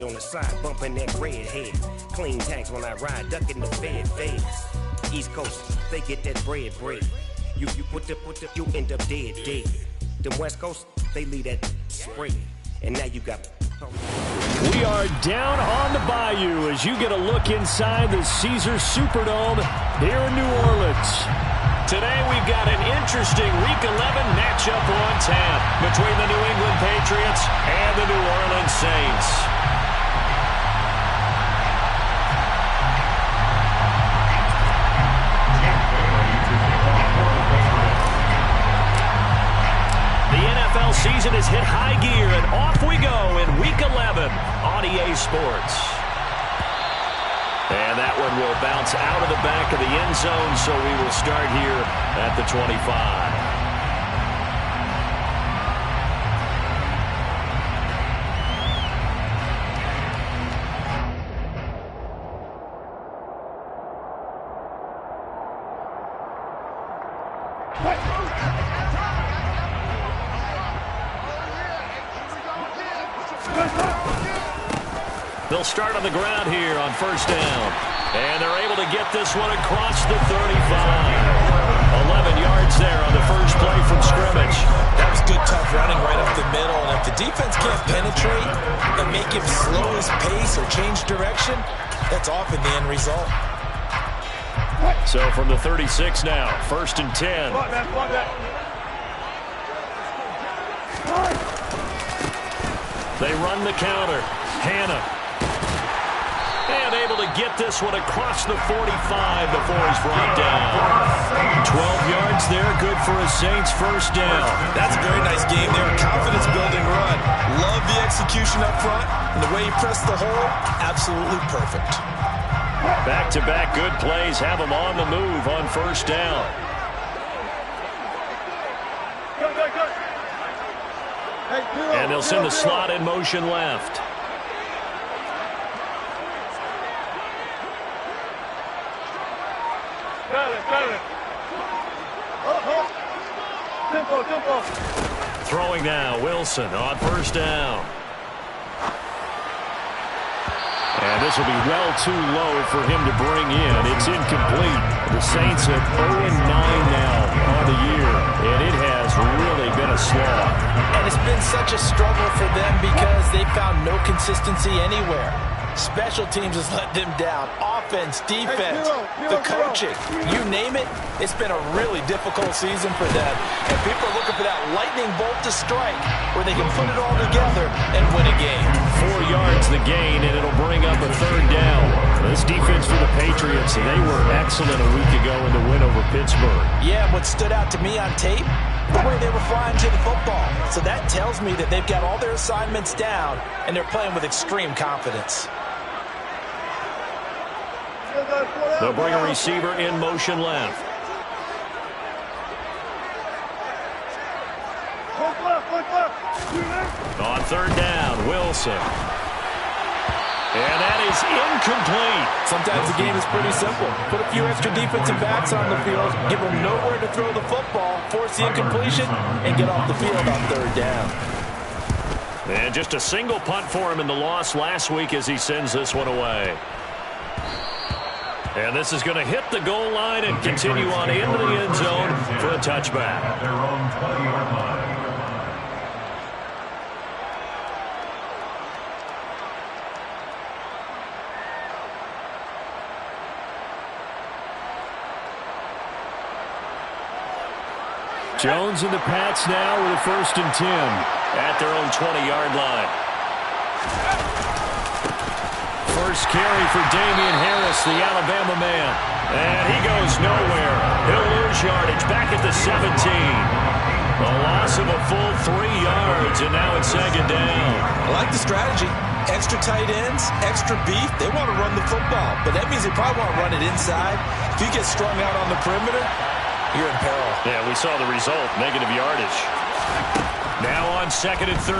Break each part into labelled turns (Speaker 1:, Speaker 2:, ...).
Speaker 1: On the side, bumping that red head. Clean tanks when I ride, ducking the feds. East Coast, they get that bread. You put the, you end up dead. Them West Coast, they leave that spray. And now you got...
Speaker 2: We are down on the bayou as you get a look inside the Caesars Superdome here in New Orleans. Today we've got an interesting Week 11 matchup on tap between the New England Patriots and the New Orleans Saints. Season has hit high gear, and off we go in Week 11 on EA Sports. And that one will bounce out of the back of the end zone, so we will start here at the 25. They'll start on the ground here on first down. And they're able to get this one across the 35. 11 yards there on the first play from scrimmage.
Speaker 3: That was good, tough running right up the middle. And if the defense can't penetrate and make him slow his pace or change direction, that's often the end result.
Speaker 2: So from the 36 now, first and 10. They run the counter. Hannah. And able to get this one across the 45 before he's brought down. 12 yards there, good for a Saints first down.
Speaker 3: That's a very nice game there, confidence-building run. Love the execution up front, and the way he pressed the hole, absolutely perfect.
Speaker 2: Back-to-back good plays have him on the move on first down. And they'll send the slot in motion left. Throwing now, Wilson on first down. And this will be well too low for him to bring in. It's incomplete. The Saints at 0-9 now on the year, and it has really been a slog.
Speaker 3: And it's been such a struggle for them because they found no consistency anywhere. Special teams has let them down. Offense, defense, the coaching, you name it, it's been a really difficult season for them. And people are looking for that lightning bolt to strike where they can put it all together and win a game.
Speaker 2: 4 yards the gain, and it'll bring up a third down. This defense for the Patriots, they were excellent a week ago in the win over Pittsburgh.
Speaker 3: Yeah, what stood out to me on tape, the way they were flying to the football. So that tells me that they've got all their assignments down, and they're playing with extreme confidence.
Speaker 2: They'll bring a receiver in motion left. On third down, Wilson. And that is incomplete.
Speaker 3: Sometimes the game is pretty simple. Put a few extra defensive backs on the field, give them nowhere to throw the football, force the incompletion, and get off the field on third down.
Speaker 2: And just a single punt for him in the loss last week as he sends this one away. And this is going to hit the goal line and continue on into the end zone for a touchback.
Speaker 4: At their own 20-yard line.
Speaker 2: Jones and the Pats now with a first and 10 at their own 20-yard line. First carry for Damian Harris, the Alabama man. And he goes nowhere. He'll lose yardage back at the 17. A loss of a full 3 yards, and now it's second down.
Speaker 3: I like the strategy. Extra tight ends, extra beef. They want to run the football, but that means they probably want to run it inside. If you get strung out on the perimeter, you're in peril.
Speaker 2: Yeah, we saw the result, negative yardage. Now on second and 13.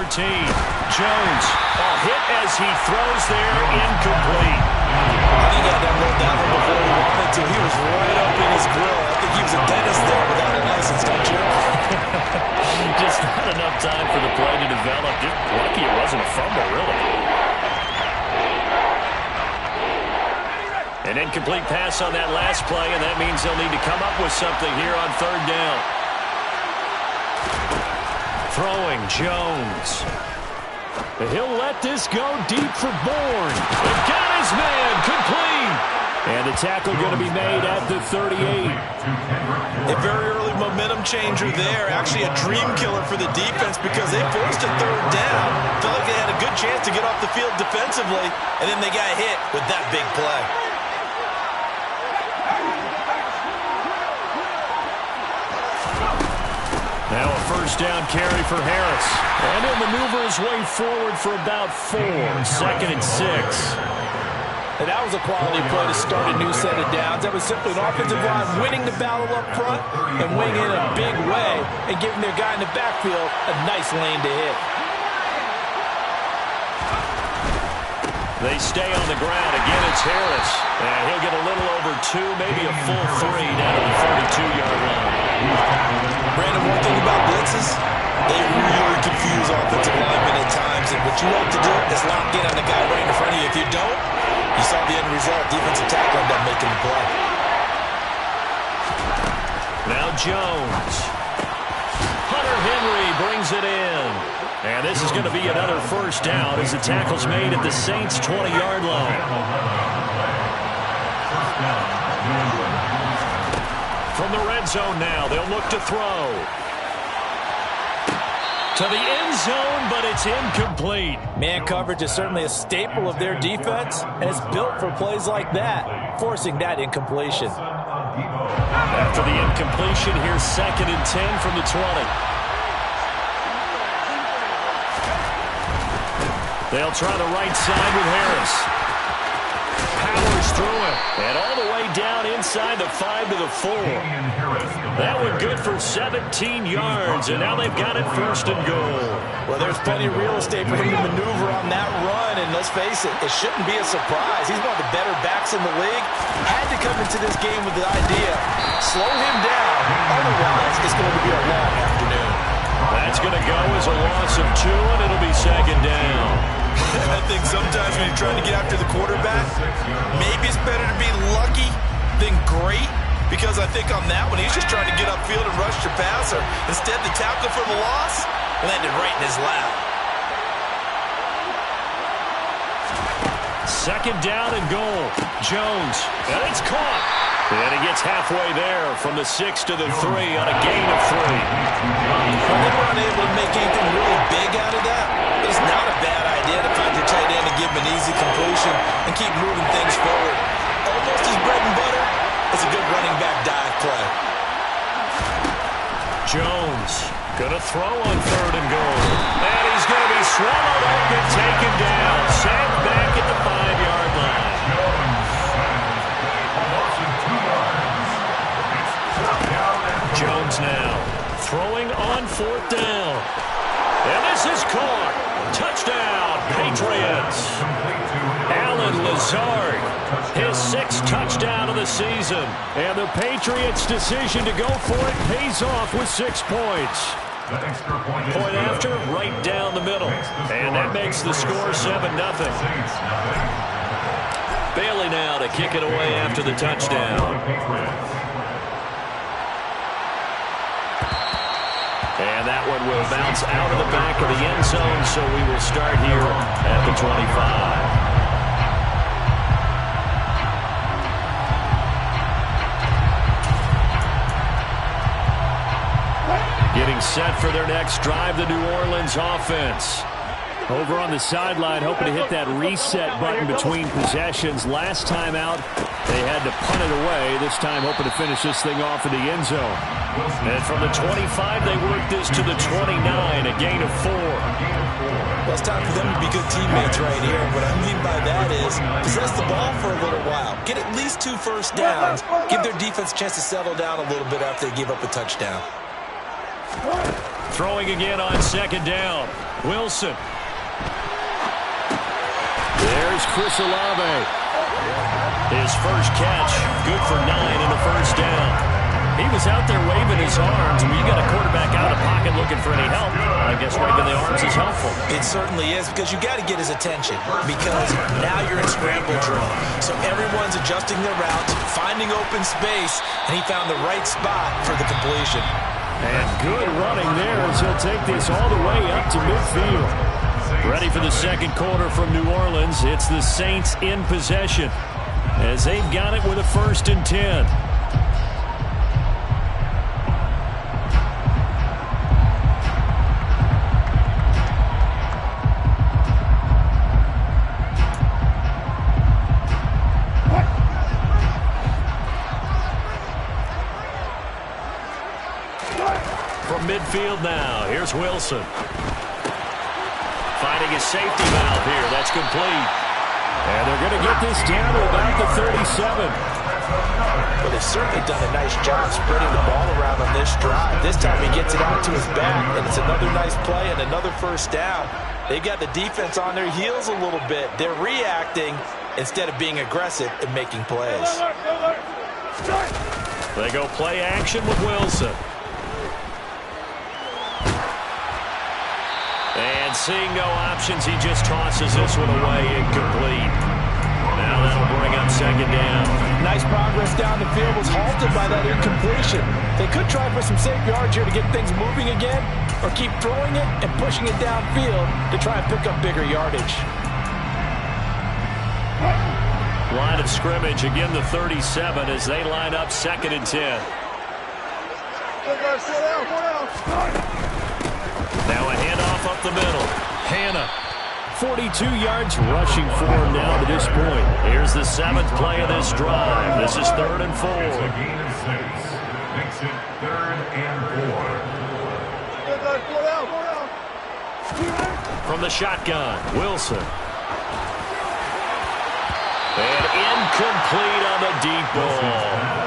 Speaker 2: Jones, a hit as he throws there, incomplete.
Speaker 3: I think he had that rolled down before he wanted to. He was right up in his grill. I think he was a dentist there without a license, don't you?
Speaker 2: Just not enough time for the play to develop. Just lucky it wasn't a fumble, really. An incomplete pass on that last play, and that means they'll need to come up with something here on third down. Throwing, Jones. He'll let this go deep for Bourne. He got his man, complete. And the tackle going to be made at the 38.
Speaker 3: A very early momentum changer there. Actually a dream killer for the defense because they forced a third down. Felt like they had a good chance to get off the field defensively, and then they got hit with that big play.
Speaker 2: Now a first down carry for Harris. And he'll maneuver his way forward for about 4. 2nd and 6.
Speaker 3: And that was a quality play to start a new set of downs. That was simply an offensive line winning the battle up front and winning in a big way and giving their guy in the backfield a nice lane to hit.
Speaker 2: They stay on the ground. Again, it's Harris. And he'll get a little over 2, maybe a full 3 down to the 32-yard line.
Speaker 3: Brandon, one thing about blitzes, they really confuse offensive linemen at times. And what you have to do is lock in on the guy right in front of you. If you don't, you saw the end result. Defensive tackle ended up making the play.
Speaker 2: Now Jones. Hunter Henry brings it in. And this is going to be another first down as the tackle's made at the Saints' 20-yard line. From the red zone now, they'll look to throw. To the end zone, but it's incomplete.
Speaker 3: Man coverage is certainly a staple of their defense, and it's built for plays like that, forcing that incompletion.
Speaker 2: After the incompletion, here's 2nd and 10 from the 20. They'll try the right side with Harris. Powers through it. And all the way down inside the 5 to the 4. That one good for 17 yards. And now they've got it 1st and goal.
Speaker 3: Well, there's plenty of real estate for him to maneuver on that run. And let's face it, it shouldn't be a surprise. He's one of the better backs in the league. Had to come into this game with the idea, slow him down. Otherwise, it's going to be a long afternoon.
Speaker 2: That's going to go as a loss of 2, and it'll be 2nd down.
Speaker 3: I think sometimes when you're trying to get after the quarterback, maybe it's better to be lucky than great, because I think on that one, he's just trying to get upfield and rush your passer. Instead, the tackle for the loss landed right in his lap.
Speaker 2: 2nd down and goal. Jones, and it's caught. And he gets halfway there from the 6 to the 3 on a gain of 3.
Speaker 3: When they weren't able to make anything really big out of that, it's not a bad idea to find your tight end and give him an easy completion and keep moving things forward. Almost his bread and butter is a good running back dive play.
Speaker 2: Jones going to throw on 3rd and goal. And he's going to be swallowed up and taken down. Sacked back at the 5-yard line. Jones now throwing on 4th down. And this is caught. Touchdown, Patriots. Alan Lazard, his 6th touchdown of the season. And the Patriots' decision to go for it pays off with 6 points. Point after, right down the middle. And that makes the score 7-0. Bailey now to kick it away after the touchdown. And that one will bounce out of the back of the end zone, so we will start here at the 25. Getting set for their next drive, the New Orleans offense. Over on the sideline, hoping to hit that reset button between possessions. Last time out, they had to punt it away. This time, hoping to finish this thing off in the end zone. And from the 25, they work this to the 29, a gain of 4.
Speaker 3: Well, it's time for them to be good teammates right here. What I mean by that is possess the ball for a little while. Get at least 2 first downs. Give their defense a chance to settle down a little bit after they give up a touchdown.
Speaker 2: Throwing again on 2nd down. Wilson. There's Chris Olave. His first catch, good for 9 and a first down. He was out there waving his arms. When you got a quarterback out of pocket looking for any help, I guess waving the arms is helpful.
Speaker 3: It certainly is, because you got to get his attention, because now you're in scramble drill. So everyone's adjusting their routes, finding open space, and he found the right spot for the completion.
Speaker 2: And good running there as he'll take this all the way up to midfield. Ready for the second quarter from New Orleans. It's the Saints in possession as they've got it with a 1st and 10. From midfield now, here's Wilson. Finding his safety valve here. That's complete. And they're going to get this down to about the 37.
Speaker 3: But they've certainly done a nice job spreading the ball around on this drive. This time he gets it out to his back, and it's another nice play and another 1st down. They've got the defense on their heels a little bit. They're reacting instead of being aggressive and making plays.
Speaker 2: They go play action with Wilson. And seeing no options, he just tosses this one away, incomplete. Now that'll bring up 2nd down.
Speaker 3: Nice progress down the field, was halted by that incompletion. They could try for some safe yards here to get things moving again, or keep throwing it and pushing it downfield to try and pick up bigger yardage.
Speaker 2: Line of scrimmage, again the 37 as they line up 2nd and 10. Now a handoff up the middle. Hannah, 42 yards rushing for him now to this point. Here's the 7th play of this drive. This is 3rd and 4.
Speaker 4: It's a gain of 6. Makes it 3rd and 4.
Speaker 2: From the shotgun, Wilson. And incomplete on the deep ball.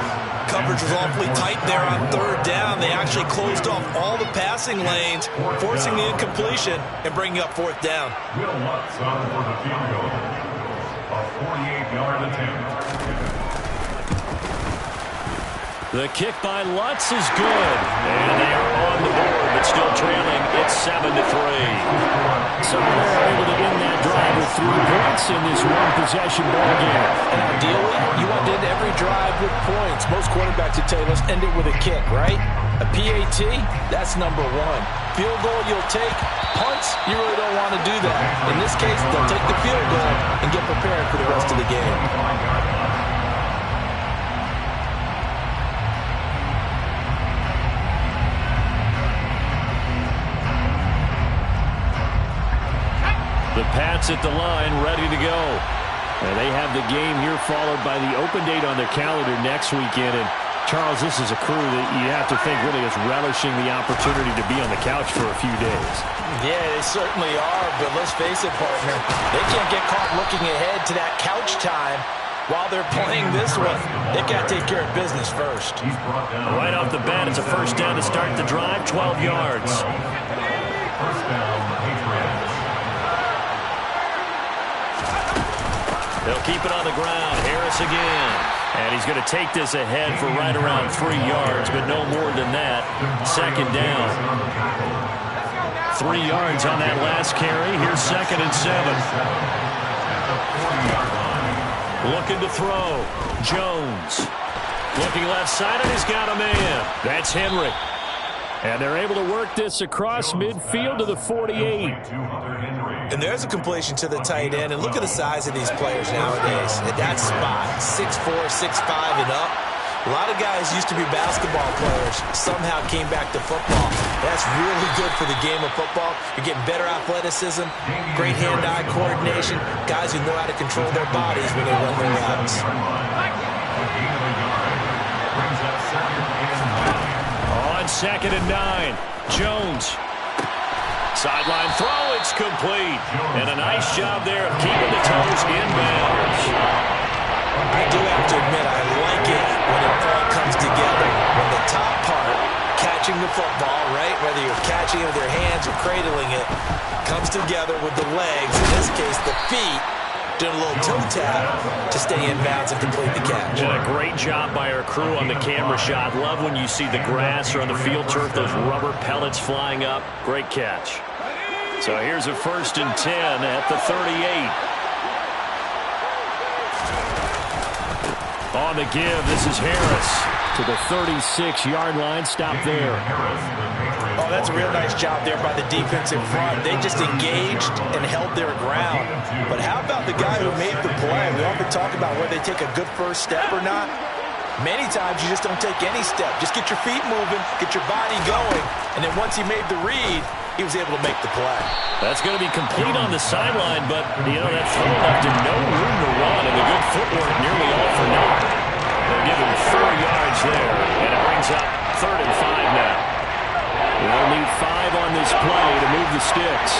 Speaker 3: Coverage was awfully tight there on 3rd down. They actually closed off all the passing lanes, forcing the incompletion and bringing up 4th down.
Speaker 4: Will Lutz on for the field goal. A 48-yard attempt.
Speaker 2: The kick by Lutz is good. And they are on the board, but still trailing. It's 7-3. So they're able to end that drive with 3 points in this one-possession ball game.
Speaker 3: And ideally, you want to end every drive with points. Most quarterbacks would tell you, let's end it with a kick, right? A PAT, that's number 1. Field goal you'll take. Punts, you really don't want to do that. In this case, they'll take the field goal and get prepared for the rest of the game.
Speaker 2: The Pats at the line, ready to go. And they have the game here followed by the open date on their calendar next weekend. And, Charles, this is a crew that you have to think really is relishing the opportunity to be on the couch for a few days.
Speaker 3: Yeah, they certainly are, but let's face it, partner. They can't get caught looking ahead to that couch time while they're playing this one. They've got to take care of business first.
Speaker 2: Right off the bat, it's a 1st down to start the drive, 12 yards.
Speaker 4: 1st down, Patriots.
Speaker 2: They'll keep it on the ground. Harris again. And he's going to take this ahead for right around 3 yards, but no more than that. 2nd down. 3 yards on that last carry. Here's 2nd and 7. Looking to throw. Jones. Looking left side, and he's got a man. That's Henry. And they're able to work this across midfield to the 48.
Speaker 3: And there's a completion to the tight end. And look at the size of these players nowadays. At that spot, 6'4", 6'5", and up. A lot of guys used to be basketball players, somehow came back to football. That's really good for the game of football. You're getting better athleticism, great hand-eye coordination, guys who know how to control their bodies when they run their routes.
Speaker 2: On 2nd and 9, Jones. Sideline throw, it's complete. And a nice job there of keeping the toes inbounds.
Speaker 3: I do have to admit, I like it when it all comes together. When the top part, catching the football, right, whether you're catching it with your hands or cradling it, comes together with the legs, in this case the feet, doing a little toe tap to stay in bounds and complete the catch.
Speaker 2: And a great job by our crew on the camera shot. Love when you see the grass or on the field turf, those rubber pellets flying up. Great catch. So here's a 1st and 10 at the 38. On the give, this is Harris to the 36-yard line. Stop there.
Speaker 3: Oh, that's a real nice job there by the defensive front. They just engaged and held their ground. But how about the guy who made the play? We often talk about whether they take a good first step or not. Many times you just don't take any step. Just get your feet moving, get your body going, and then once he made the read, he was able to make the play.
Speaker 2: That's going to be complete on the sideline, but, you know, that throw left him no room to run, and the good footwork nearly all for naught. They'll give him 4 yards there, and it brings up 3rd and 5 now. They'll need 5 on this play to move the sticks.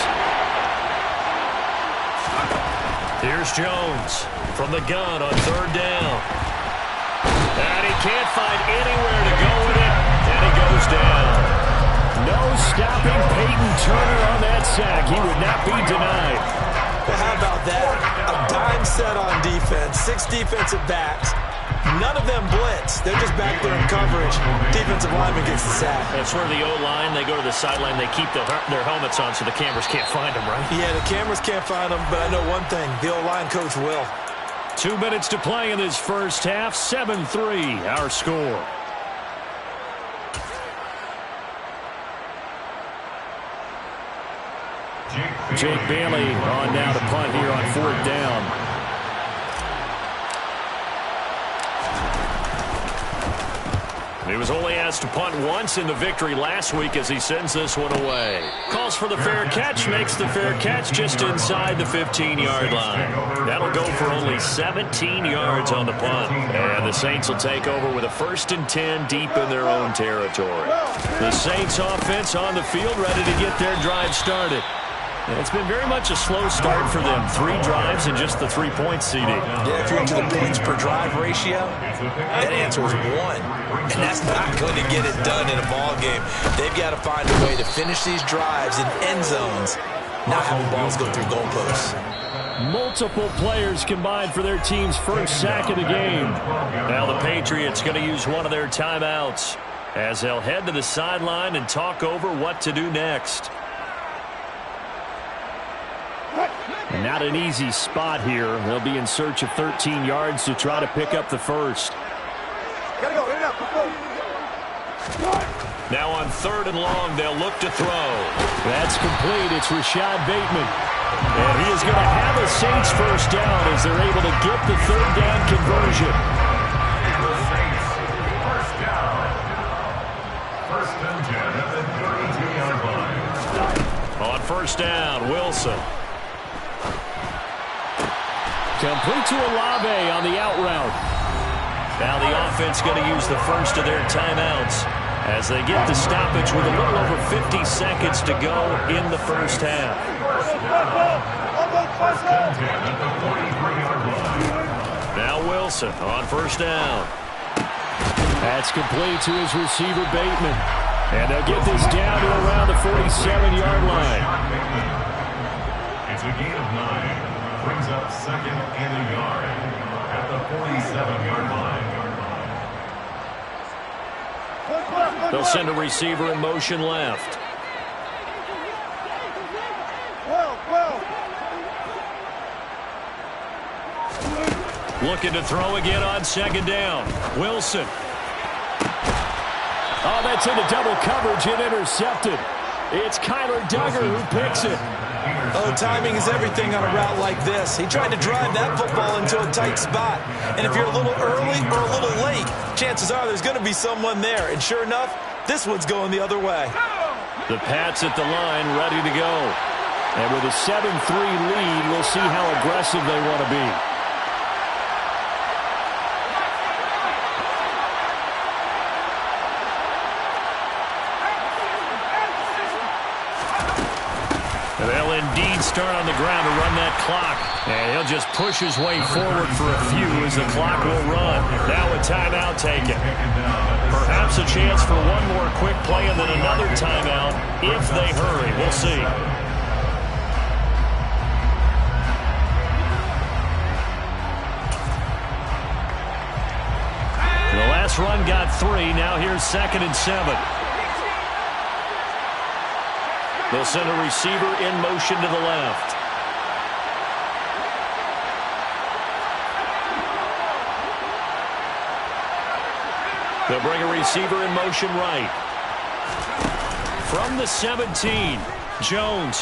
Speaker 2: Here's Jones from the gun on 3rd down. And he can't find anywhere to go with it, and he goes down. No stopping Peyton Turner on that sack. He would not be denied.
Speaker 3: Well, how about that? A dime set on defense, 6 defensive backs. None of them blitz. They're just back there in coverage. Defensive lineman gets the sack.
Speaker 2: That's where the O-line, they go to the sideline, they keep their helmets on so the cameras can't find them, right?
Speaker 3: Yeah, the cameras can't find them, but I know one thing. The O-line coach will.
Speaker 2: 2 minutes to play in this first half. 7-3, our score. Jake Bailey on now to punt here on 4th down. He was only asked to punt once in the victory last week as he sends this one away. Calls for the fair catch, makes the fair catch just inside the 15-yard line. That'll go for only 17 yards on the punt. And the Saints will take over with a 1st and 10 deep in their own territory. The Saints offense on the field ready to get their drive started. And it's been very much a slow start for them. 3 drives and just the 3 points, CD.
Speaker 3: Yeah, if you're into the points per drive ratio, that answer is 1. And that's not going to get it done in a ball game. They've got to find a way to finish these drives in end zones, not having balls go through goalposts.
Speaker 2: Multiple players combined for their team's first sack of the game. Now the Patriots going to use one of their timeouts as they'll head to the sideline and talk over what to do next. Not an easy spot here. They'll be in search of 13 yards to try to pick up the first. Now on 3rd and long, they'll look to throw. That's complete. It's Rashad Bateman. And he is going to have a Saints first down as they're able to get the 3rd down conversion.
Speaker 4: First down. 1st and 10 at the 32-yard line.
Speaker 2: On 1st down, Wilson. Complete to Olave on the out route. Now the offense going to use the first of their timeouts as they get the stoppage with a little over 50 seconds to go in the first half. Now Wilson on 1st down. That's complete to his receiver, Bateman. And they'll get this down to around the 47-yard line.
Speaker 4: It's a gain of 9. Brings up 2nd and a yard at the 47-yard line.
Speaker 2: They'll send a receiver in motion left. Looking to throw again on 2nd down. Wilson. Oh, that's into double coverage and intercepted. It's Kyler Duggar who picks it.
Speaker 3: Oh, timing is everything on a route like this. He tried to drive that football into a tight spot. And if you're a little early or a little late, chances are there's going to be someone there. And sure enough, this one's going the other way.
Speaker 2: The Pats at the line ready to go. And with a 7-3 lead, we'll see how aggressive they want to be. They'll indeed start on the ground to run that clock. And he'll just push his way forward for a few as the clock will run. Now a timeout taken. Perhaps a chance for one more quick play and then another timeout if they hurry. We'll see. This run got 3. Now here's 2nd and 7. They'll send a receiver in motion to the left. They'll bring a receiver in motion right. From the 17, Jones.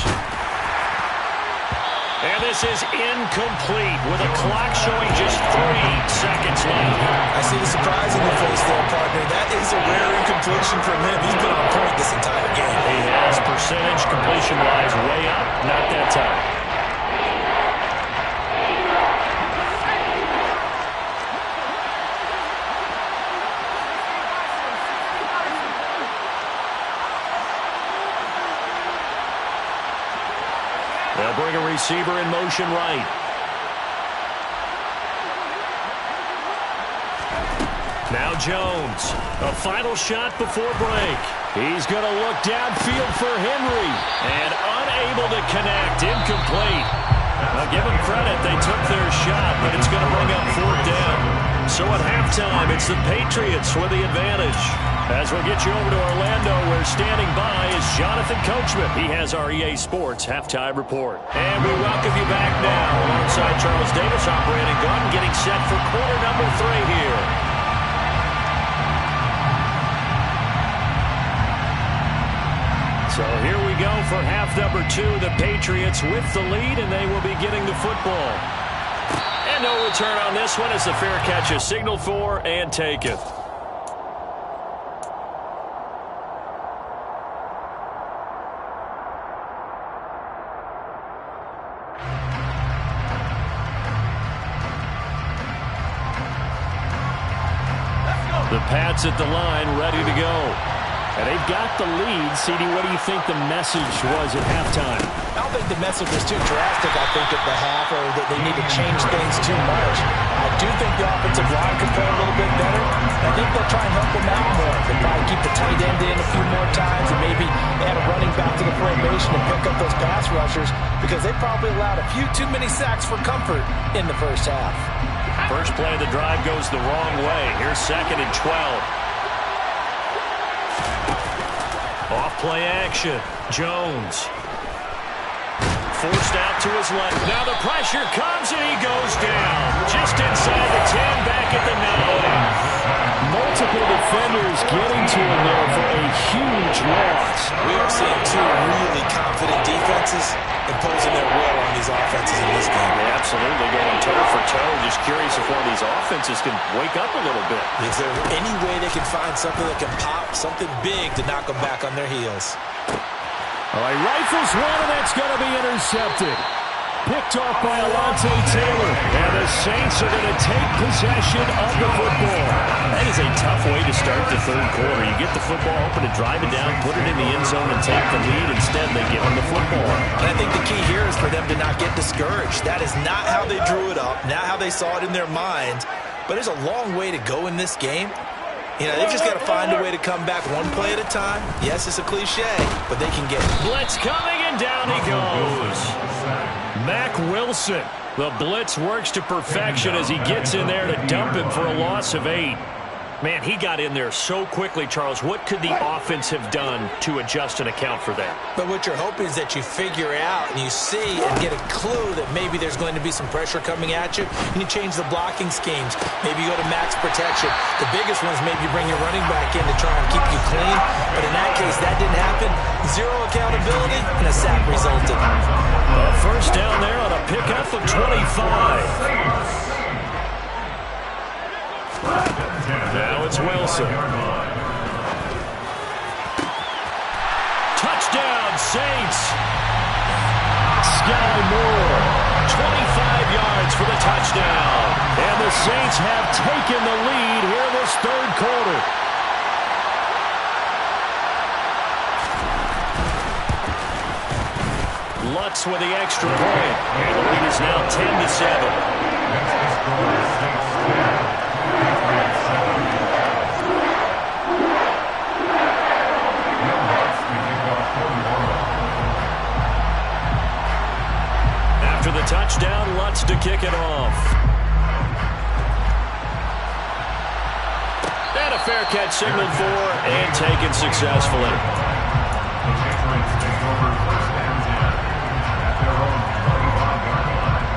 Speaker 2: And this is incomplete with a clock showing just 3 seconds left.
Speaker 3: I see the surprise in your face there, partner. That is a rare incompletion from him. He's been on point this entire game.
Speaker 2: He has percentage completion-wise way up. Not that time. They'll bring a receiver in motion right. Now Jones. A final shot before break. He's going to look downfield for Henry. And unable to connect. Incomplete. Now give them credit. They took their shot, but it's going to bring up 4th down. So at halftime, it's the Patriots with the advantage. As we'll get you over to Orlando, where standing by is Jonathan Coachman. He has our EA Sports Halftime Report. And we welcome you back now. Alongside Charles Davis, I'm Brandon Gordon, getting set for quarter number 3 here. So here we go for half number 2. The Patriots with the lead, and they will be getting the football. And no return on this one as the fair catch is signaled for and taken. The Pats at the line, ready to go. And they've got the lead. CD, what do you think the message was at halftime?
Speaker 3: I don't think the message was too drastic, I think, at the half, or that they need to change things too much. I do think the offensive line could play a little bit better. I think they'll try and help them out more. They'll probably keep the tight end in a few more times and maybe add a running back to the formation and pick up those pass rushers, because they probably allowed a few too many sacks for comfort in the first half.
Speaker 2: First play of the drive goes the wrong way. Here's 2nd and 12. Off play action. Jones. Forced out to his left. Now the pressure comes and he goes down. Just inside the 10, back at the 9. Multiple defenders getting to him there for a huge loss.
Speaker 3: We are seeing 2 really confident defenses imposing their will on these offenses in this game.
Speaker 2: They absolutely going toe for toe. Just curious if one of these offenses can wake up a little bit.
Speaker 3: Is there any way they can find something that can pop, something big to knock them back on their heels?
Speaker 2: All right, rifles one, and that's going to be intercepted. Picked off by Alontae Taylor. And the Saints are going to take possession of the football. That is a tough way to start the third quarter. You get the football open and drive it down, put it in the end zone, and take the lead. Instead, they give them the football.
Speaker 3: And I think the key here is for them to not get discouraged. That is not how they drew it up, not how they saw it in their mind. But there's a long way to go in this game. You know, they've just got to find a way to come back one play at a time. Yes, it's a cliche, but they can get it.
Speaker 2: Blitz coming, and down he goes. Mack Wilson. The blitz works to perfection as he gets in there to dump him for a loss of 8. Man, he got in there so quickly, Charles. What could the offense have done to adjust and account for that?
Speaker 3: But what you're hoping is that you figure out and you see and get a clue that maybe there's going to be some pressure coming at you, and you change the blocking schemes. Maybe you go to max protection. The biggest one is maybe bring your running back in to try and keep you clean. But in that case, that didn't happen. 0 accountability, and a sack resulted.
Speaker 2: A first down there on a pickup of 25. Now it's Wilson. Touchdown, Saints. Sky Moore. 25 yards for the touchdown. And the Saints have taken the lead here in this third quarter. Lutz with the extra point. And the lead is now 10-7. After the touchdown, Lutz to kick it off. And fair catch signaled for and taken successfully.
Speaker 4: The Patriots take over 1st and 10 at their own 25-yard line.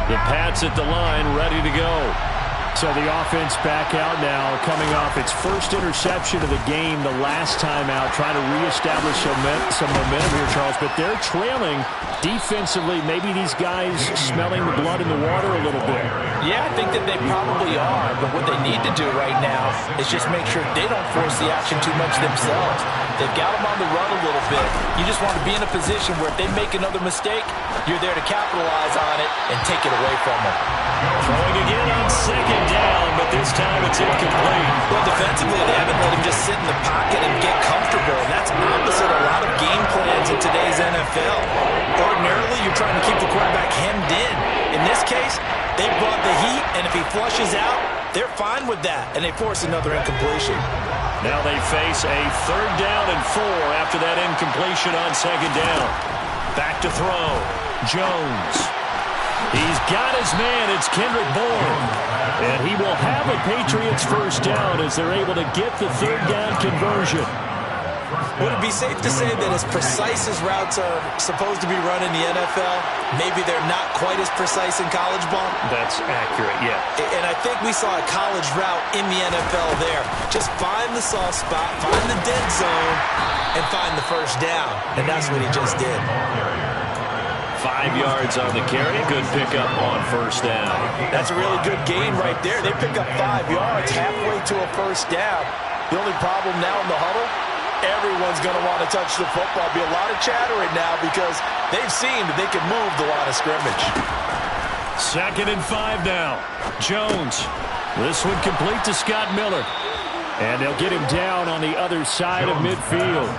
Speaker 2: The Pats at the line, ready to go.
Speaker 5: So the offense back out now, coming off its first interception of the game the last time out, trying to reestablish some momentum here, Charles. But they're trailing defensively. Maybe these guys smelling the blood in the water a little bit.
Speaker 3: Yeah, I think that they probably are. But what they need to do right now is just make sure they don't force the action too much themselves. They've got them on the run a little bit. You just want to be in a position where if they make another mistake, you're there to capitalize on it and take it away from them.
Speaker 2: Throwing again on 2nd down, but this time it's incomplete.
Speaker 3: Well, defensively, they haven't let him just sit in the pocket and get comfortable. And that's opposite a lot of game plans in today's NFL. Ordinarily, you're trying to keep the quarterback hemmed in. In this case, they brought the heat, and if he flushes out, they're fine with that, and they force another incompletion.
Speaker 2: Now they face a 3rd down and 4 after that incompletion on 2nd down. Back to throw. Jones. He's got his man. It's Kendrick Bourne. And he will have a Patriots 1st down as they're able to get the 3rd down conversion.
Speaker 3: Would it be safe to say that as precise as routes are supposed to be run in the NFL, maybe they're not quite as precise in college ball?
Speaker 2: That's accurate, yeah.
Speaker 3: And I think we saw a college route in the NFL there. Just find the soft spot, find the dead zone, and find the 1st down. And that's what he just did.
Speaker 2: 5 yards on the carry. Good pickup on 1st down.
Speaker 3: That's a really good gain right there. They pick up 5 yards halfway to a 1st down. The only problem now in the huddle, everyone's going to want to touch the football. Be a lot of chattering now because they've seen that they can move the line of scrimmage.
Speaker 2: 2nd and 5 now. Jones. This one complete to Scott Miller.
Speaker 5: And they'll get him down on the other side of midfield.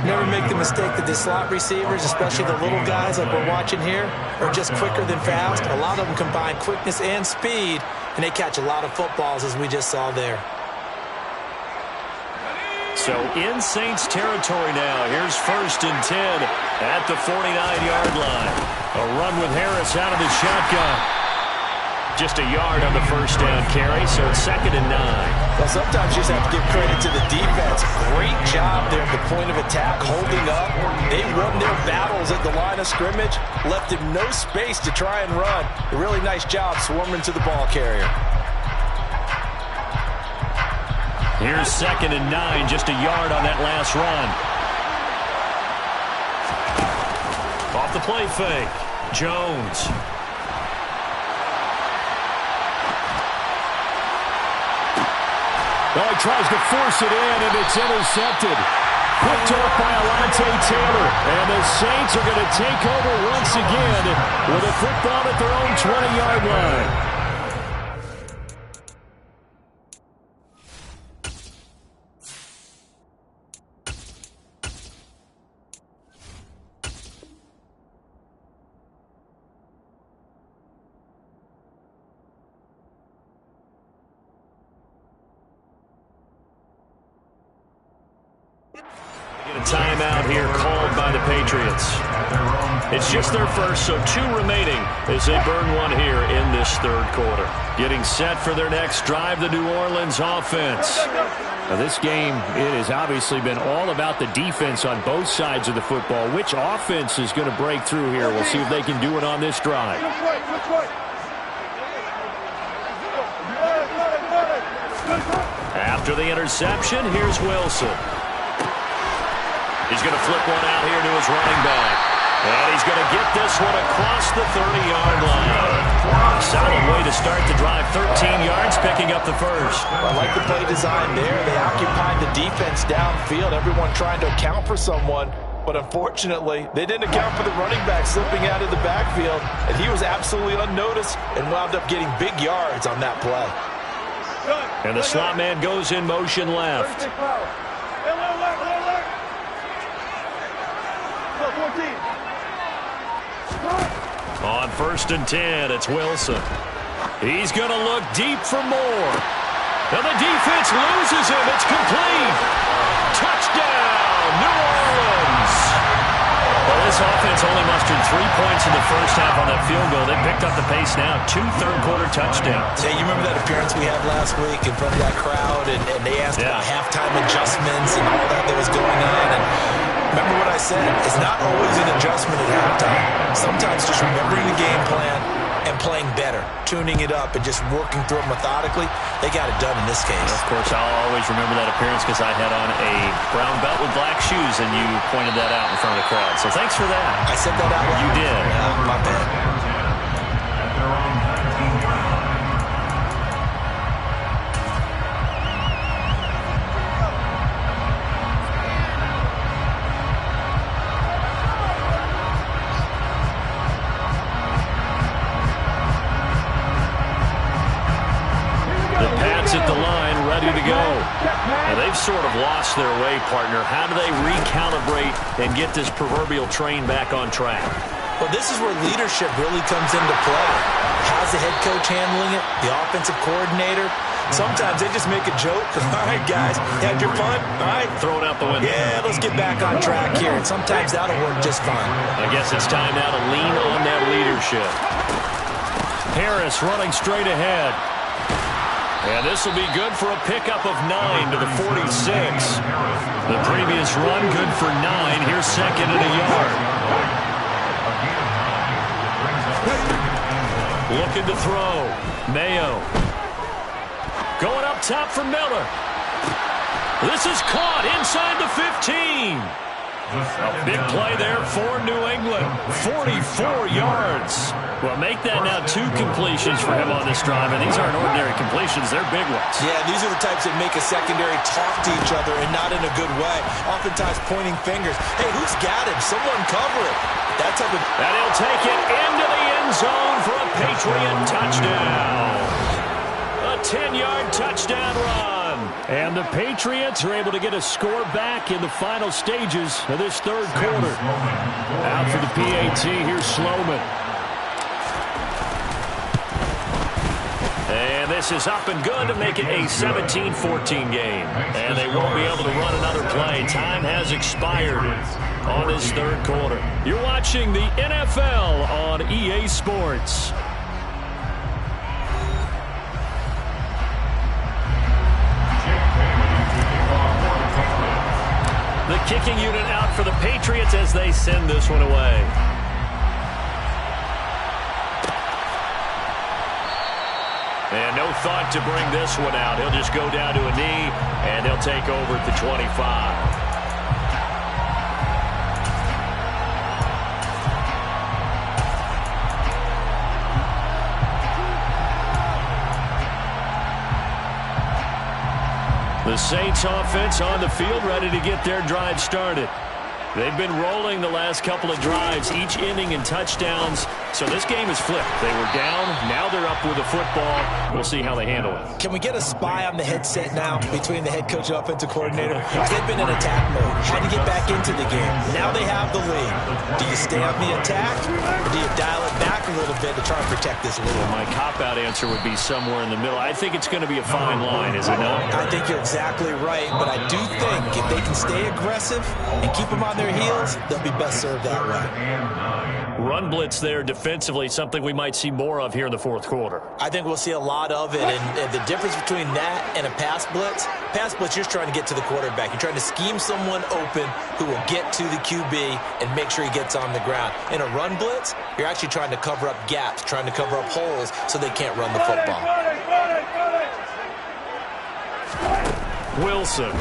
Speaker 3: Never make the mistake that the slot receivers, especially the little guys like we're watching here, are just quicker than fast. A lot of them combine quickness and speed, and they catch a lot of footballs, as we just saw there.
Speaker 2: So in Saints territory now. Here's 1st and 10 at the 49-yard line. A run with Harris out of the shotgun. Just a yard on the 1st down carry, so it's 2nd and 9.
Speaker 3: Well, sometimes you just have to give credit to the defense. Great job there at the point of attack, holding up. They won their battles at the line of scrimmage, left him no space to try and run. A really nice job swarming to the ball carrier.
Speaker 2: Here's 2nd and 9, just a yard on that last run. Off the play fake, Jones.
Speaker 5: Well, he tries to force it in, and it's intercepted. Picked off by Alontae Taylor. And the Saints are going to take over once again with a football at their own 20-yard line.
Speaker 2: Timeout here called by the Patriots. It's just their first, so 2 remaining as they burn one here in this 3rd quarter. Getting set for their next drive, the New Orleans offense.
Speaker 5: Now this game, it has obviously been all about the defense on both sides of the football. Which offense is going to break through here? We'll see if they can do it on this drive.
Speaker 2: After the interception, here's Wilson. He's going to flip one out here to his running back. And he's going to get this one across the 30-yard line. Solid way to start the drive. 13 yards, picking up the 1st.
Speaker 3: I like the play design there. They occupied the defense downfield. Everyone trying to account for someone. But unfortunately, they didn't account for the running back slipping out of the backfield. And he was absolutely unnoticed and wound up getting big yards on that play.
Speaker 2: And the slot man goes in motion left. On 1st and 10, it's Wilson. He's going to look deep for more. And the defense loses him. It's complete. Touchdown, New Orleans. Well, this offense only mustered 3 points in the first half on that field goal. They picked up the pace now. 2 third-quarter touchdowns.
Speaker 3: Yeah, you remember that appearance we had last week in front of that crowd, and they asked about halftime adjustments and all that was going on. And remember what I said, it's not always an adjustment at halftime. Sometimes just remembering the game plan and playing better, tuning it up, and just working through it methodically. They got it done in this case.
Speaker 2: Of course, I'll always remember that appearance because I had on a brown belt with black shoes, and you pointed that out in front of the crowd. So thanks for that.
Speaker 3: I said that out loud.
Speaker 2: You did.
Speaker 3: Yeah, my bad.
Speaker 4: At their own 19-yard line.
Speaker 2: At the line, ready to go. Now, they've sort of lost their way, partner. How do they recalibrate and get this proverbial train back on track?
Speaker 3: Well, this is where leadership really comes into play. How's the head coach handling it? The offensive coordinator? Sometimes they just make a joke. All right, guys, had your fun? All right.
Speaker 2: Throw it out the window.
Speaker 3: Yeah, let's get back on track here. And sometimes that'll work just fine.
Speaker 2: I guess it's time now to lean on that leadership. Harris running straight ahead. And this will be good for a pickup of 9 to the 46. The previous run good for 9. Here's second and a yard. Looking to throw. Mayo. Going up top for Miller. This is caught inside the 15. A big play there for New England. 44 yards. Well, make that now 2 completions for him on this drive, and these aren't ordinary completions. They're big ones.
Speaker 3: Yeah, these are the types that make a secondary talk to each other and not in a good way. Oftentimes pointing fingers. Hey, who's got him? Someone cover it. That type of...
Speaker 2: And he'll take it into the end zone for a Patriot touchdown. A 10-yard touchdown run. And the Patriots are able to get a score back in the final stages of this third quarter. Out for the PAT, here's Sloman. And this is up and good to make it a 17-14 game. And they won't be able to run another play. Time has expired on this third quarter. You're watching the NFL on EA Sports. The kicking unit out for the Patriots as they send this one away. And no thought to bring this one out. He'll just go down to a knee, and they'll take over at the 25. The Saints offense on the field, ready to get their drive started. They've been rolling the last couple of drives, each ending in touchdowns. So this game is flipped. They were down. Now they're up with the football. We'll see how they handle it.
Speaker 3: Can we get a spy on the headset now between the head coach and offensive coordinator? They've been in attack mode. Had to get back into the game. Now they have the lead. Do you stay on the attack, or do you dial it back a little bit to try and protect this lead?
Speaker 2: Well, my cop-out answer would be somewhere in the middle. I think it's going to be a fine line, is it not?
Speaker 3: I think you're exactly right, but I do think if they can stay aggressive and keep them on their heels, they'll be best served that way.
Speaker 2: Run blitz there defensively, something we might see more of here in the fourth quarter.
Speaker 3: I think we'll see a lot of it, and the difference between that and a pass blitz, you're just trying to get to the quarterback. You're trying to scheme someone open who will get to the QB and make sure he gets on the ground. In a run blitz, you're actually trying to cover up gaps, trying to cover up holes so they can't run the football.
Speaker 2: Wilson.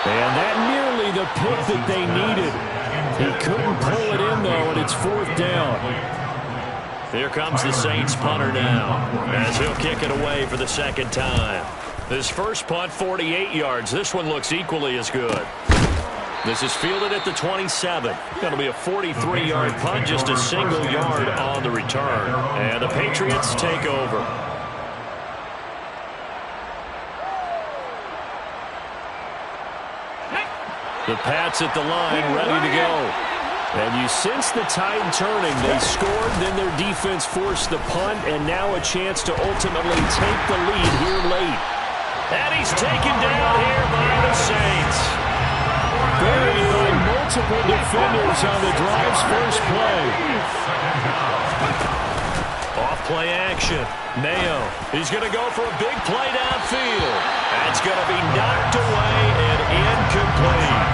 Speaker 2: And that nearly the pick that they needed. He couldn't pull it in, though, and it's fourth down. Here comes the Saints punter now, as he'll kick it away for the second time. His first punt, 48 yards. This one looks equally as good. This is fielded at the 27. Going to be a 43-yard punt, just a single yard on the return. And the Patriots take over. The Pats at the line, ready to go. And you sense the tide turning. They scored, then their defense forced the punt, and now a chance to ultimately take the lead here late. And he's taken down here by the Saints.
Speaker 5: buried by multiple defenders on the drive's first play.
Speaker 2: Off-play action. Mayo, he's going to go for a big play downfield. That's going to be knocked away and incomplete.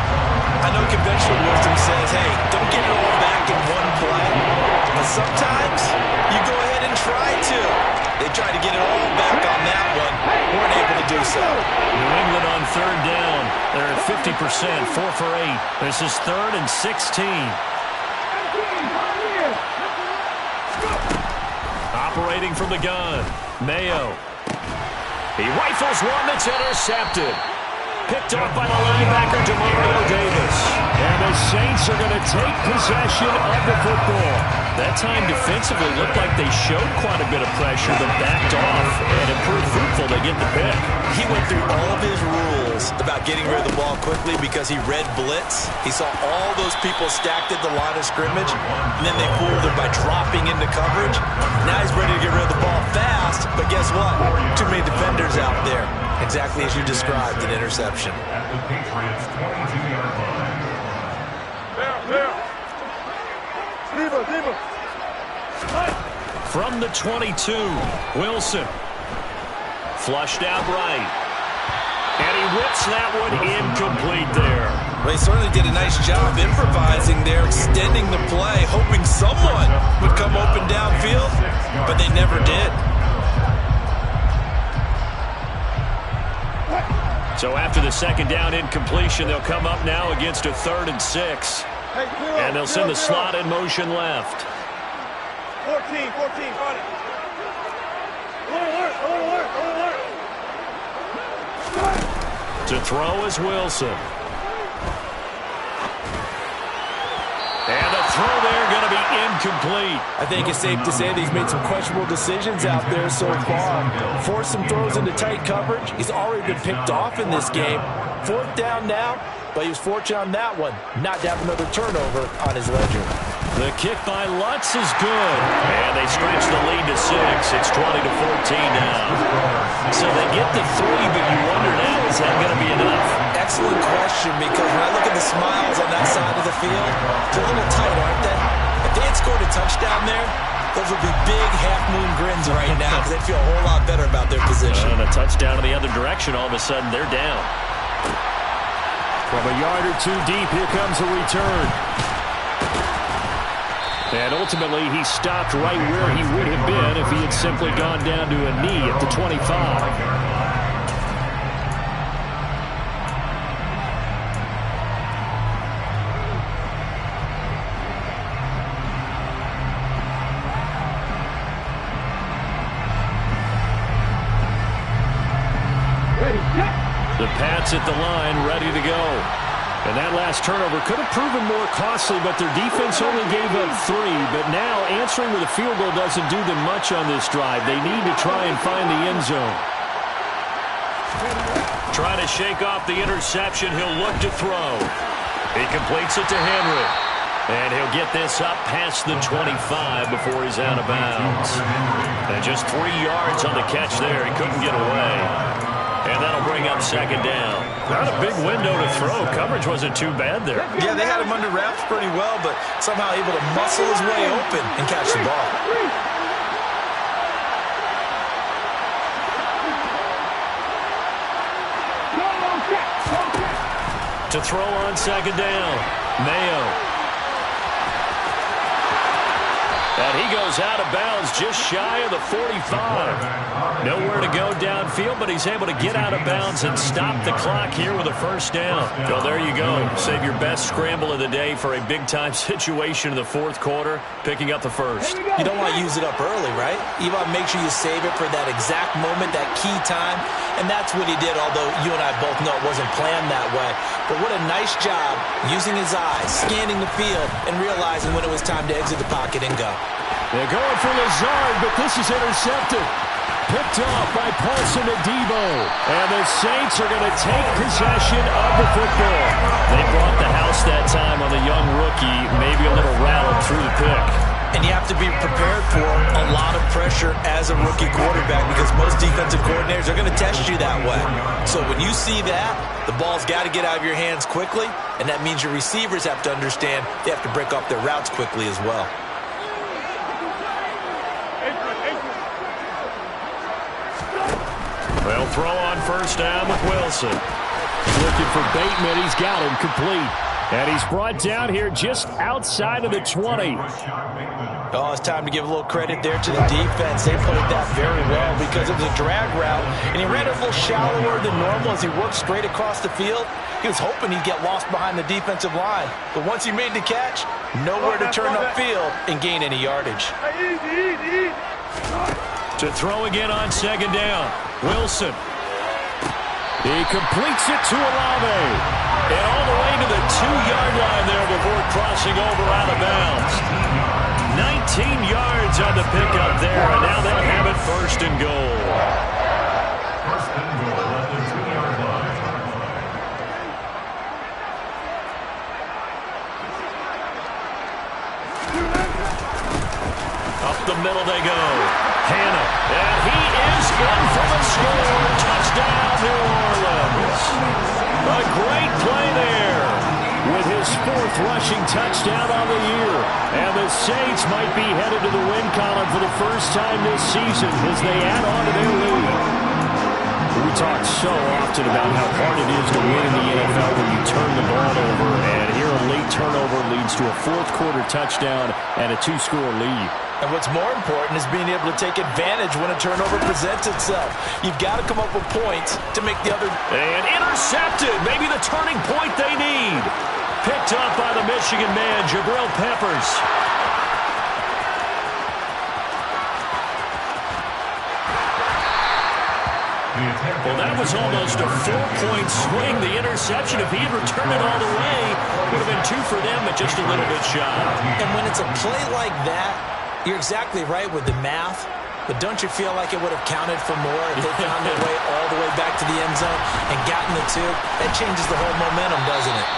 Speaker 3: I know conventional wisdom says, hey, don't get it all back in one play. But sometimes you go ahead and try to. They tried to get it all back on that one. Weren't able to do so.
Speaker 2: New England on third down. They're at 50%, 4 for 8. This is 3rd and 16. Operating from the gun, Mayo. He rifles one that's intercepted. Picked up by the linebacker, Demario Davis.
Speaker 5: And the Saints are going to take possession of the football.
Speaker 2: That time defensively looked like they showed quite a bit of pressure, but backed off and it proved fruitful. They get the pick.
Speaker 3: He went through all of his rules about getting rid of the ball quickly because he read blitz. He saw all those people stacked at the line of scrimmage, and then they fooled him by dropping into coverage. Now he's ready to get rid of the ball fast, but guess what? Too many defenders out there. Exactly as you described, an interception.
Speaker 4: At the Patriots' 22-yard line.
Speaker 2: From the 22, Wilson. Flushed out right. And he whips that one incomplete there.
Speaker 3: Well, he certainly did a nice job improvising there, extending the play, hoping someone would come open downfield, but they never did.
Speaker 2: So after the second down incompletion, they'll come up now against a 3rd and 6. And they'll send the slot in motion left.
Speaker 6: 14, got it.
Speaker 2: To throw is Wilson. And the throw there going to be incomplete.
Speaker 3: I think it's safe to say that he's made some questionable decisions out there so far. Forced some throws into tight coverage. He's already been picked off in this game. 4th down now, but he was fortunate on that one not to have another turnover on his ledger.
Speaker 2: The kick by Lutz is good. And they stretch the lead to 6. It's 20-14 now. So they get the 3, but you wonder now, is that going to be enough?
Speaker 3: Excellent question, because when I look at the smiles on that side of the field, they're a little tight, aren't they? If they had scored a touchdown there, those would be big half-moon grins right now because they feel a whole lot better about their position.
Speaker 2: And a touchdown in the other direction, all of a sudden they're down.
Speaker 5: From a yard or 2 deep, here comes a return. And ultimately, he stopped right where he would have been if he had simply gone down to a knee at the 25. The Pats at the line, ready to go. And that last turnover could have proven more costly, but their defense only gave up 3. But now answering with a field goal doesn't do them much on this drive. They need to try and find the end zone.
Speaker 2: Trying to shake off the interception. He'll look to throw. He completes it to Henry. And he'll get this up past the 25 before he's out of bounds. And just 3 yards on the catch there. He couldn't get away. And that'll bring up 2nd down. Not a big window to throw. Coverage wasn't too bad there.
Speaker 3: Yeah, they had him under wraps pretty well, but somehow able to muscle his way open and catch the ball.
Speaker 2: To throw on 2nd down, Mayo. And he goes out of bounds just shy of the 45. Nowhere to go downfield, but he's able to get out of bounds and stop the clock here with a 1st down. Well, there you go. Save your best scramble of the day for a big-time situation in the 4th quarter, picking up the 1st.
Speaker 3: You don't want to use it up early, right? You want to make sure you save it for that exact moment, that key time. And that's what he did, although you and I both know it wasn't planned that way. But what a nice job using his eyes, scanning the field, and realizing when it was time to exit the pocket and go.
Speaker 5: They're going for Lazard, but this is intercepted. Picked off by Paulson Adebo. And the Saints are going to take possession of the football.
Speaker 2: They brought the house that time on the young rookie, maybe a little rattled through the pick.
Speaker 3: And you have have to be prepared for a lot of pressure as a rookie quarterback because most defensive coordinators are going to test you that way. So when you see that, the ball's got to get out of your hands quickly, and that means your receivers have to understand they have to break off their routes quickly as well.
Speaker 2: They'll throw on first down with Wilson.
Speaker 5: Looking for Bateman. He's got him complete. And he's brought down here just outside of the 20.
Speaker 3: Oh, it's time to give a little credit there to the defense. They played that very well because it was a drag route, and he ran it a little shallower than normal as he worked straight across the field. He was hoping he'd get lost behind the defensive line, but once he made the catch, nowhere to turn upfield and gain any yardage.
Speaker 2: To throw again on second down, Wilson.
Speaker 5: He completes it to Olave.
Speaker 2: And all the way to the 2-yard line there before crossing over out of bounds. 19 yards on the pickup there, and now they'll have it first and goal.
Speaker 4: First and goal at the 2-yard line.
Speaker 2: Up the middle they go. Hannah, and he is in for the score. Touchdown, New Orleans. A great play there with his 4th rushing touchdown on the year. And the Saints might be headed to the win column for the first time this season as they add on to their lead. We talk so often about how hard it is to win in the NFL when you turn the ball over. And here a late turnover leads to a 4th-quarter touchdown and a 2-score lead.
Speaker 3: And what's more important is being able to take advantage when a turnover presents itself. You've got to come up with points to make the other...
Speaker 2: And intercepted. Maybe the turning point they need. Picked up by the Michigan man, Jabril Peppers. Well, that was almost a 4-point swing. The interception, if he had returned it all the way, would have been 2 for them, but just a little bit shy.
Speaker 3: And when it's a play like that, you're exactly right with the math, but don't you feel like it would have counted for more if they found their way all the way back to the end zone and gotten the 2? That changes the whole momentum, doesn't it?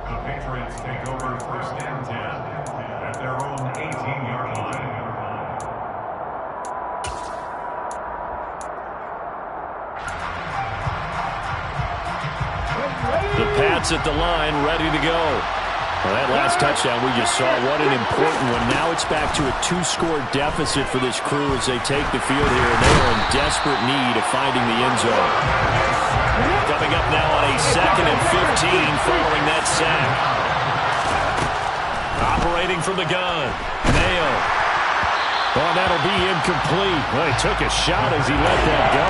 Speaker 4: The Patriots take over first and 10 at their own 18-yard line.
Speaker 2: The Pats at the line, ready to go. Well, that last touchdown we just saw, what an important one. Now it's back to a 2-score deficit for this crew as they take the field here, and they are in desperate need of finding the end zone. Coming up now on a 2nd and 15 following that sack. Operating from the gun, Mayo.
Speaker 5: Oh, that'll be incomplete. Well, he took a shot as he let that go,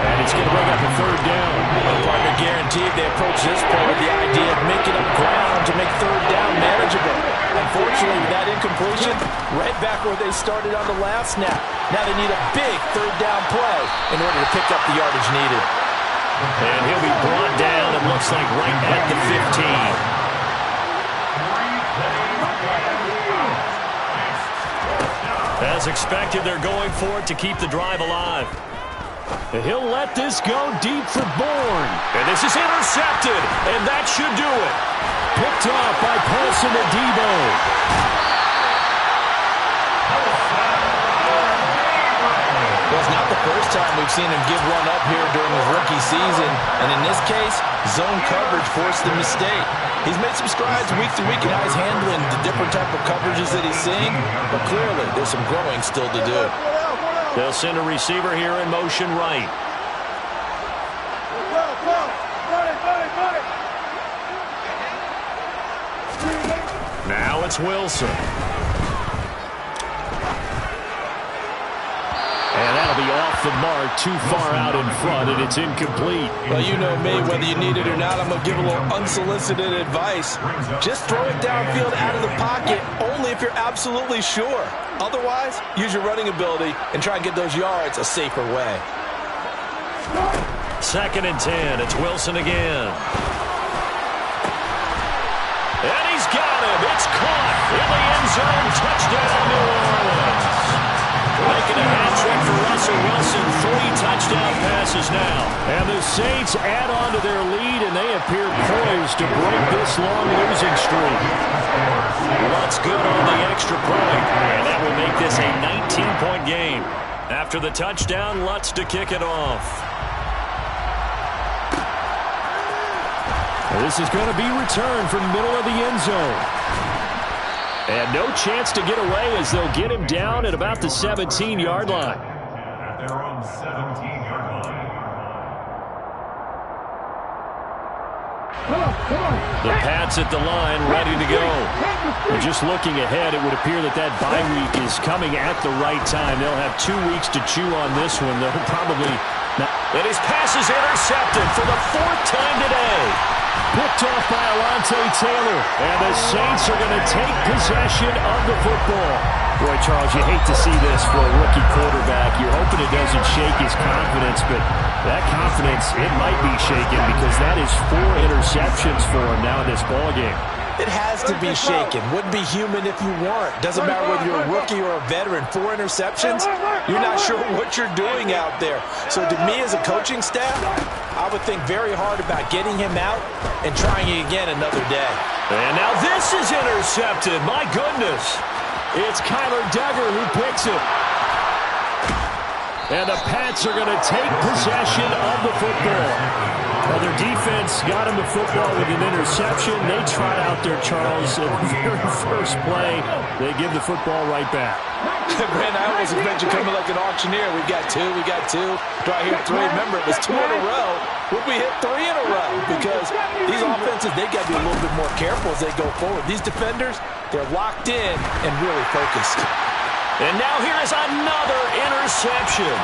Speaker 5: and it's going to bring up a 3rd down.
Speaker 3: The partner guaranteed they approach this play with the idea of making up ground to make 3rd down manageable. Unfortunately, with that incompletion, right back where they started on the last snap. Now they need a big 3rd down play in order to pick up the yardage needed.
Speaker 2: And he'll be brought down, it looks like, right at the 15. As expected, they're going for it to keep the drive alive.
Speaker 5: And he'll let this go deep for Bourne.
Speaker 2: And this is intercepted, and that should do it.
Speaker 5: Picked off by Paulson Adebo.
Speaker 3: Well, it's not the first time we've seen him give one up here during his rookie season. And in this case, zone coverage forced the mistake. He's made some strides week to week in how he's handling the different type of coverages that he's seeing. But clearly, there's some growing still to do.
Speaker 2: They'll send a receiver here in motion right. Now it's Wilson.
Speaker 5: And that'll be off the mark, too far out in front, and it's incomplete.
Speaker 3: Well, you know me, whether you need it or not, I'm going to give a little unsolicited advice. Just throw it downfield out of the pocket, only if you're absolutely sure. Otherwise, use your running ability and try and get those yards a safer way.
Speaker 2: 2nd and 10, it's Wilson again. And he's got him. It's caught in the end zone. Touchdown, New Orleans. Making a hat trick for Russell. Russell Wilson, 3 touchdown passes now.
Speaker 5: And the Saints add on to their lead, and they appear poised to break this long losing streak.
Speaker 2: Lutz good on the extra point, and that will make this a 19-point game. After the touchdown, Lutz to kick it off.
Speaker 5: This is going to be returned from middle of the end zone. And no chance to get away as they'll get him down at about the 17-yard line.
Speaker 4: At their own 17-yard line.
Speaker 2: The Pats at the line, ready to go.
Speaker 5: And just looking ahead, it would appear that that bye week is coming at the right time. They'll have 2 weeks to chew on this one. They'll probably not.
Speaker 2: And his pass is intercepted for the 4th time today.
Speaker 5: Picked off by Alontae Taylor. And the Saints are going to take possession of the football. Boy, Charles, you hate to see this for a rookie quarterback. You're hoping it doesn't shake his confidence, but that confidence, it might be shaken because that is 4 interceptions for him now in this ballgame.
Speaker 3: It has to be shaken. Wouldn't be human if you weren't. Doesn't matter whether you're a rookie or a veteran. 4 interceptions, you're not sure what you're doing out there. So to me as a coaching staff, I would think very hard about getting him out and trying it again another day.
Speaker 2: And now this is intercepted. My goodness.
Speaker 5: It's Kyler Duggar who picks it. And the Pats are going to take possession of the football. Well, their defense got him the football with an interception. They trot out there, Charles, at the very first play. They give the football right back.
Speaker 3: Brent, I almost expect you coming like an auctioneer. We got 2. Do I hear 3? Remember, it was 2 in a row. Would we hit 3 in a row? Because these offenses, they got to be a little bit more careful as they go forward. These defenders, they're locked in and really focused.
Speaker 2: And now here is another interception.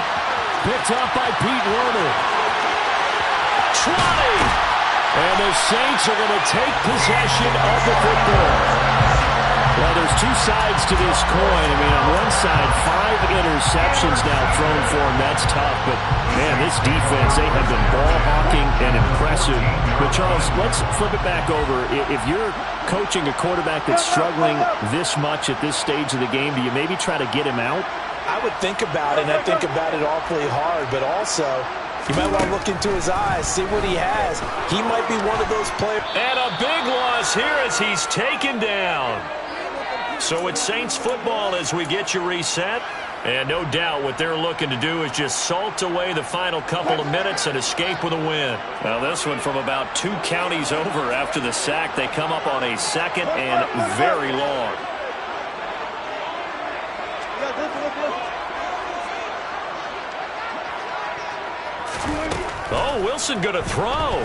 Speaker 5: Picked up by Pete Werner.
Speaker 2: 20.
Speaker 5: And the Saints are going to take possession of the football. Well, there's 2 sides to this coin. I mean, on one side, 5 interceptions now thrown for him. That's tough. But, man, this defense, they have been ball hawking and impressive. But, Charles, let's flip it back over. If you're coaching a quarterback that's struggling this much at this stage of the game, do you maybe try to get him out?
Speaker 3: I would think about it, and I think about it awfully hard. But also, you might want to look into his eyes, see what he has. He might be one of those players.
Speaker 2: And a big loss here as he's taken down. So it's Saints football as we get you reset. And no doubt what they're looking to do is just salt away the final couple of minutes and escape with a win. Now this one from about 2 counties over after the sack. They come up on a 2nd and very long. Oh, Wilson going to throw.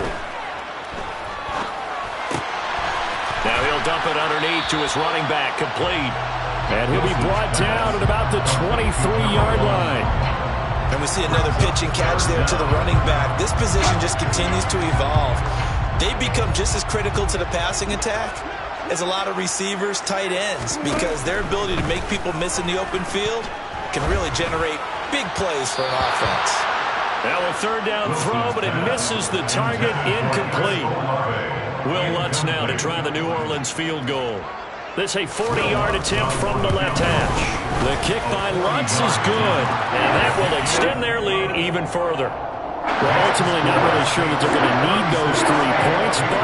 Speaker 2: Now he'll dump it underneath to his running back, complete.
Speaker 5: And he'll be brought down at about the 23-yard line.
Speaker 3: And we see another pitch and catch there to the running back. This position just continues to evolve. They become just as critical to the passing attack as a lot of receivers, tight ends, because their ability to make people miss in the open field can really generate big plays for an offense.
Speaker 2: Now a 3rd down throw, but it misses the target, incomplete. Will Lutz now to try the New Orleans field goal. This a 40-yard attempt from the left hash. The kick by Lutz is good, and that will extend their lead even further.
Speaker 5: Well, ultimately not really sure that they're going to need those 3 points, but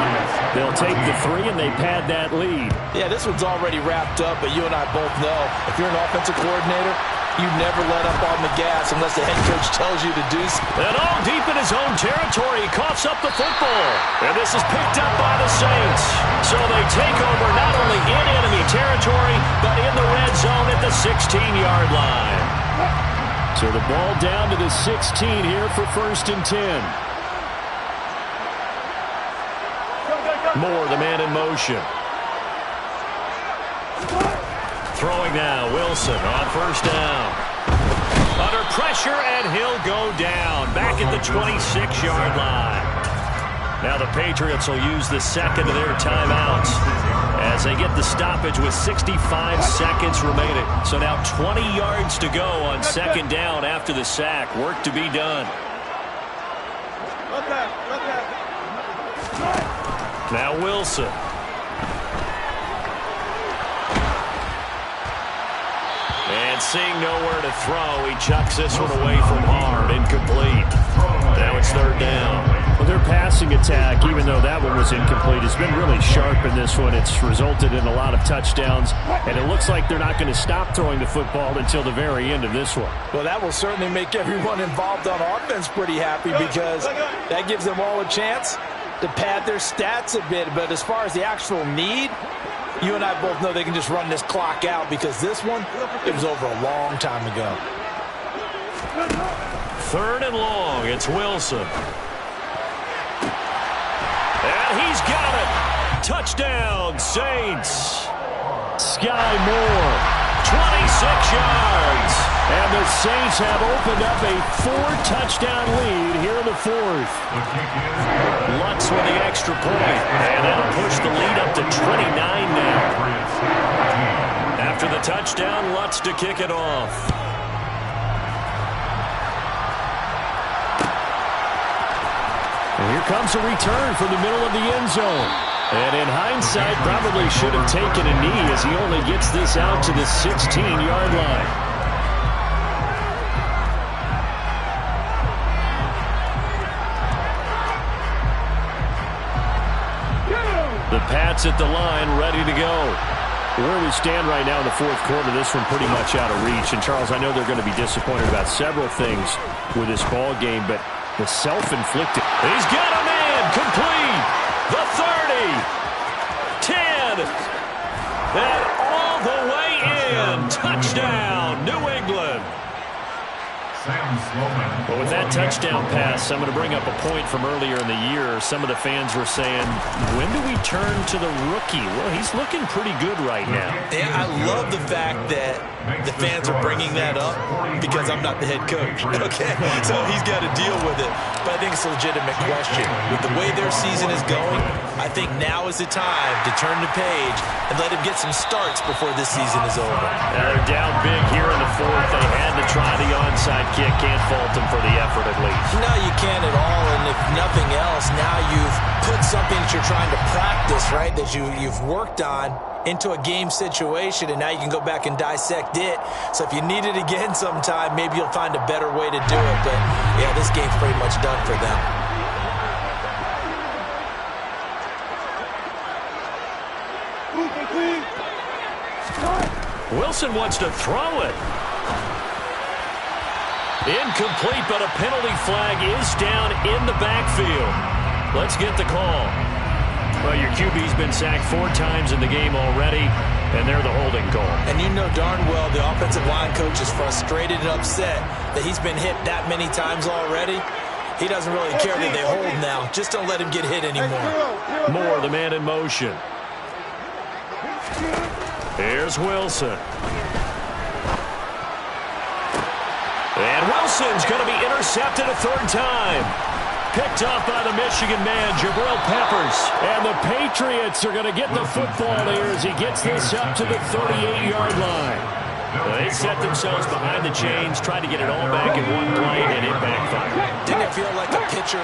Speaker 5: they'll take the 3 and they pad that lead.
Speaker 3: Yeah, this one's already wrapped up, but you and I both know if you're an offensive coordinator, you never let up on the gas unless the head coach tells you to do so.
Speaker 2: And all deep in his own territory, he coughs up the football. And this is picked up by the Saints. So they take over not only in enemy territory, but in the red zone at the 16-yard line.
Speaker 5: So the ball down to the 16 here for 1st and 10.
Speaker 2: Moore, the man in motion. Throwing now, Wilson on 1st down. Under pressure, and he'll go down. Back at the 26-yard line. Now the Patriots will use the 2nd of their timeouts as they get the stoppage with 65 seconds remaining. So now 20 yards to go on 2nd down after the sack. Work to be done. Now Wilson. And And seeing nowhere to throw, he chucks this one away from hard. Incomplete. Now it's third down.
Speaker 5: Well, their passing attack, even though that one was incomplete, has been really sharp in this one. It's resulted in a lot of touchdowns, and it looks like they're not going to stop throwing the football until the very end of this one.
Speaker 3: Well, that will certainly make everyone involved on offense pretty happy because that gives them all a chance to pad their stats a bit. But as far as the actual need, you and I both know they can just run this clock out because this one, it was over a long time ago.
Speaker 2: Third and long. It's Wilson. And he's got it. Touchdown, Saints.
Speaker 5: Sky Moore.
Speaker 2: 26 yards.
Speaker 5: And the Saints have opened up a 4-touchdown lead here in the fourth.
Speaker 2: Lutz with the extra point. And that'll push the lead up to 29 now. After the touchdown, Lutz to kick it off.
Speaker 5: And here comes a return from the middle of the end zone. And in hindsight, probably should have taken a knee as he only gets this out to the 16-yard line. The Pats at the line, ready to go. Where we stand right now in the fourth quarter, this one pretty much out of reach. And, Charles, I know they're going to be disappointed about several things with this ball game, but the self-inflicted.
Speaker 2: He's got a man complete. The 30. 10. And all the way in. Touchdown, New England.
Speaker 5: Well, with that touchdown pass, I'm going to bring up a point from earlier in the year. Some of the fans were saying, when do we turn to the rookie? Well, he's looking pretty good right now.
Speaker 3: Yeah, I love the fact that the fans are bringing that up because I'm not the head coach. Okay, so he's got to deal with it. But I think it's a legitimate question. With the way their season is going, I think now is the time to turn the page and let him get some starts before this season is over.
Speaker 5: Now they're down big here in the fourth. They had to try the onside kick. Can't fault them for the effort at least.
Speaker 3: No, you can't at all. And if nothing else, now you've put something that you're trying to practice, right, that you've worked on into a game situation, and now you can go back and dissect it. So if you need it again sometime, maybe you'll find a better way to do it. But, yeah, this game's pretty much done for them.
Speaker 2: Wilson wants to throw it. Incomplete, but a penalty flag is down in the backfield. Let's get the call. Well, your QB's been sacked 4 times in the game already, and they're the holding call.
Speaker 3: And you know darn well the offensive line coach is frustrated and upset that he's been hit that many times already. He doesn't really care that they hold now. Just don't let him get hit anymore.
Speaker 2: Moore, the man in motion. Here's Wilson. And Wilson's going to be intercepted a 3rd time. Picked off by the Michigan man, Jabril Peppers.
Speaker 5: And the Patriots are going to get the football here as he gets this up to the 38-yard line.
Speaker 2: Well, they set themselves behind the chains, tried to get it all back in one play, and it backfired.
Speaker 3: Didn't it feel like a pitcher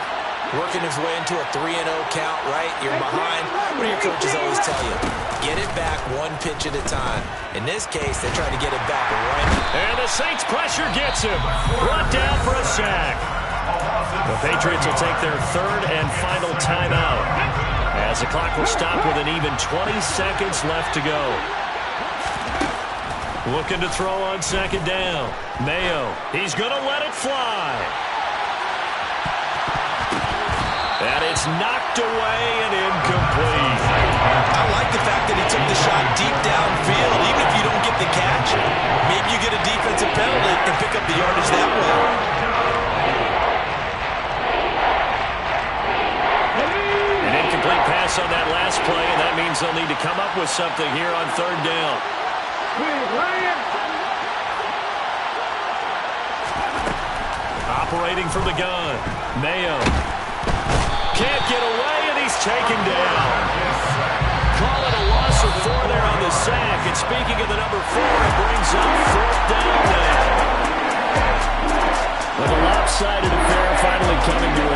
Speaker 3: working his way into a 3-0 count, right? You're behind. What do your coaches always tell you? Get it back one pitch at a time. In this case, they try to get it back right.
Speaker 2: And the Saints pressure gets him. Brought down for a sack. The Patriots will take their 3rd and final timeout as the clock will stop with an even 20 seconds left to go. Looking to throw on 2nd down. Mayo, he's going to let it fly. And it's knocked away and incomplete.
Speaker 3: I like the fact that he took the shot deep downfield. Even if you don't get the catch, maybe you get a defensive penalty and pick up the yardage that way.
Speaker 2: An incomplete pass on that last play, and that means they'll need to come up with something here on 3rd down. Operating from the gun, Mayo. Can't get away, and he's taken down. Call it a loss of 4 there on the sack. And speaking of the number 4, it brings up 4th down now.
Speaker 5: With a lopsided affair finally coming to